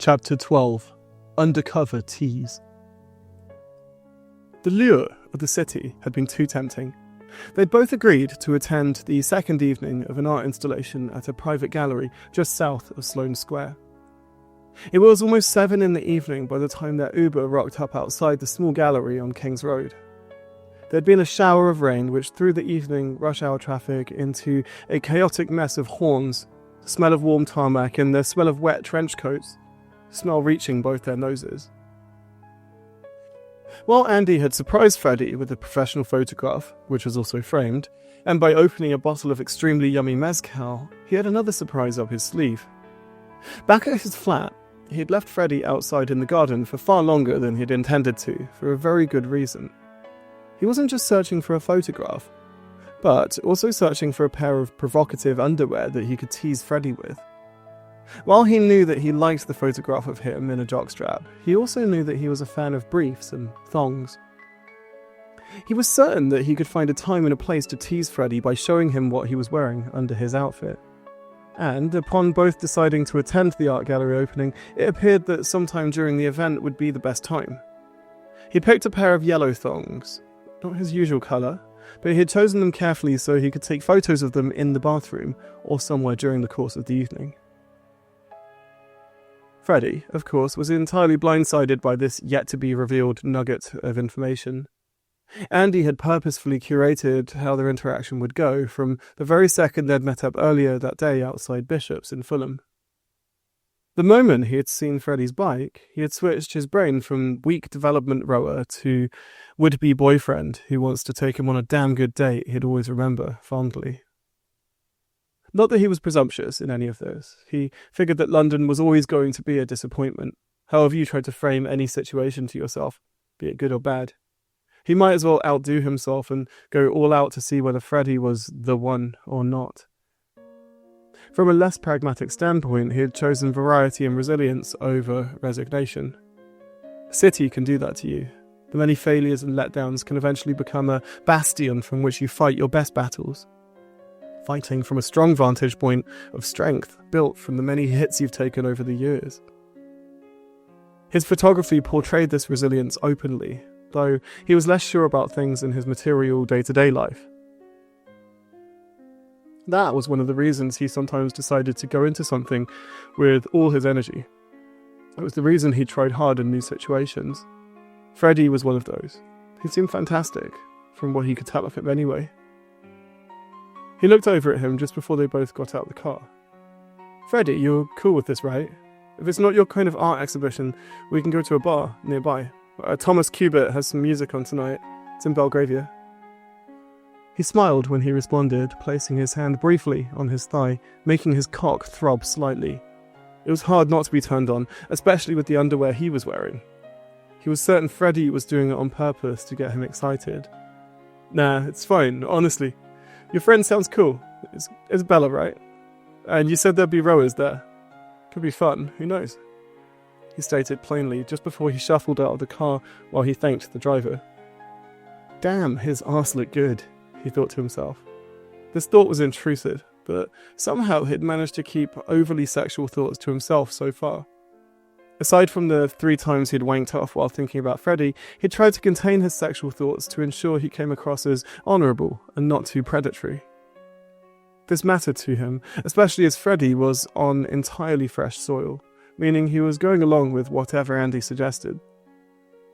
Chapter 12. Undercover Tease. The lure of the city had been too tempting. They'd both agreed to attend the second evening of an art installation at a private gallery just south of Sloane Square. It was almost 7 in the evening by the time their Uber rocked up outside the small gallery on King's Road. There'd been a shower of rain which threw the evening rush hour traffic into a chaotic mess of horns, the smell of warm tarmac and the smell of wet trench coats, smell reaching both their noses. While Andy had surprised Freddy with a professional photograph, which was also framed, and by opening a bottle of extremely yummy mezcal, he had another surprise up his sleeve. Back at his flat, he had left Freddy outside in the garden for far longer than he'd intended to, for a very good reason. He wasn't just searching for a photograph, but also searching for a pair of provocative underwear that he could tease Freddy with. While he knew that he liked the photograph of him in a jockstrap, he also knew that he was a fan of briefs and thongs. He was certain that he could find a time and a place to tease Freddy by showing him what he was wearing under his outfit. And, upon both deciding to attend the art gallery opening, it appeared that sometime during the event would be the best time. He picked a pair of yellow thongs, not his usual colour, but he had chosen them carefully so he could take photos of them in the bathroom or somewhere during the course of the evening. Freddy, of course, was entirely blindsided by this yet-to-be-revealed nugget of information. Andy had purposefully curated how their interaction would go from the very second they'd met up earlier that day outside Bishop's in Fulham. The moment he had seen Freddy's bike, he had switched his brain from weak development rower to would-be boyfriend who wants to take him on a damn good date he'd always remember fondly. Not that he was presumptuous in any of this. He figured that London was always going to be a disappointment, however you tried to frame any situation to yourself, be it good or bad. He might as well outdo himself and go all out to see whether Freddy was the one or not. From a less pragmatic standpoint, he had chosen variety and resilience over resignation. A city can do that to you. The many failures and letdowns can eventually become a bastion from which you fight your best battles. Fighting from a strong vantage point of strength built from the many hits you've taken over the years. His photography portrayed this resilience openly, though he was less sure about things in his material day-to-day life. That was one of the reasons he sometimes decided to go into something with all his energy. It was the reason he tried hard in new situations. Freddy was one of those. He seemed fantastic, from what he could tell of him anyway. He looked over at him just before they both got out of the car. "Freddy, you're cool with this, right? If it's not your kind of art exhibition, we can go to a bar nearby. Thomas Cubitt has some music on tonight. It's in Belgravia." He smiled when he responded, placing his hand briefly on his thigh, making his cock throb slightly. It was hard not to be turned on, especially with the underwear he was wearing. He was certain Freddy was doing it on purpose to get him excited. "Nah, it's fine, honestly. Your friend sounds cool. It's Bella, right? And you said there'd be rowers there. Could be fun, who knows?" He stated plainly just before he shuffled out of the car while he thanked the driver. Damn, his arse looked good, he thought to himself. This thought was intrusive, but somehow he'd managed to keep overly sexual thoughts to himself so far. Aside from the 3 times he'd wanked off while thinking about Freddy, he'd tried to contain his sexual thoughts to ensure he came across as honourable and not too predatory. This mattered to him, especially as Freddy was on entirely fresh soil, meaning he was going along with whatever Andy suggested.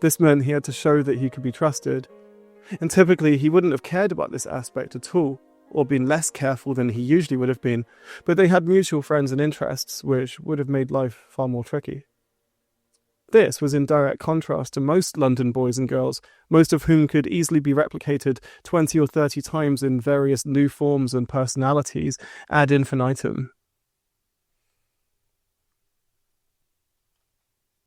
This meant he had to show that he could be trusted, and typically he wouldn't have cared about this aspect at all, or been less careful than he usually would have been, but they had mutual friends and interests, which would have made life far more tricky. This was in direct contrast to most London boys and girls, most of whom could easily be replicated 20 or 30 times in various new forms and personalities ad infinitum,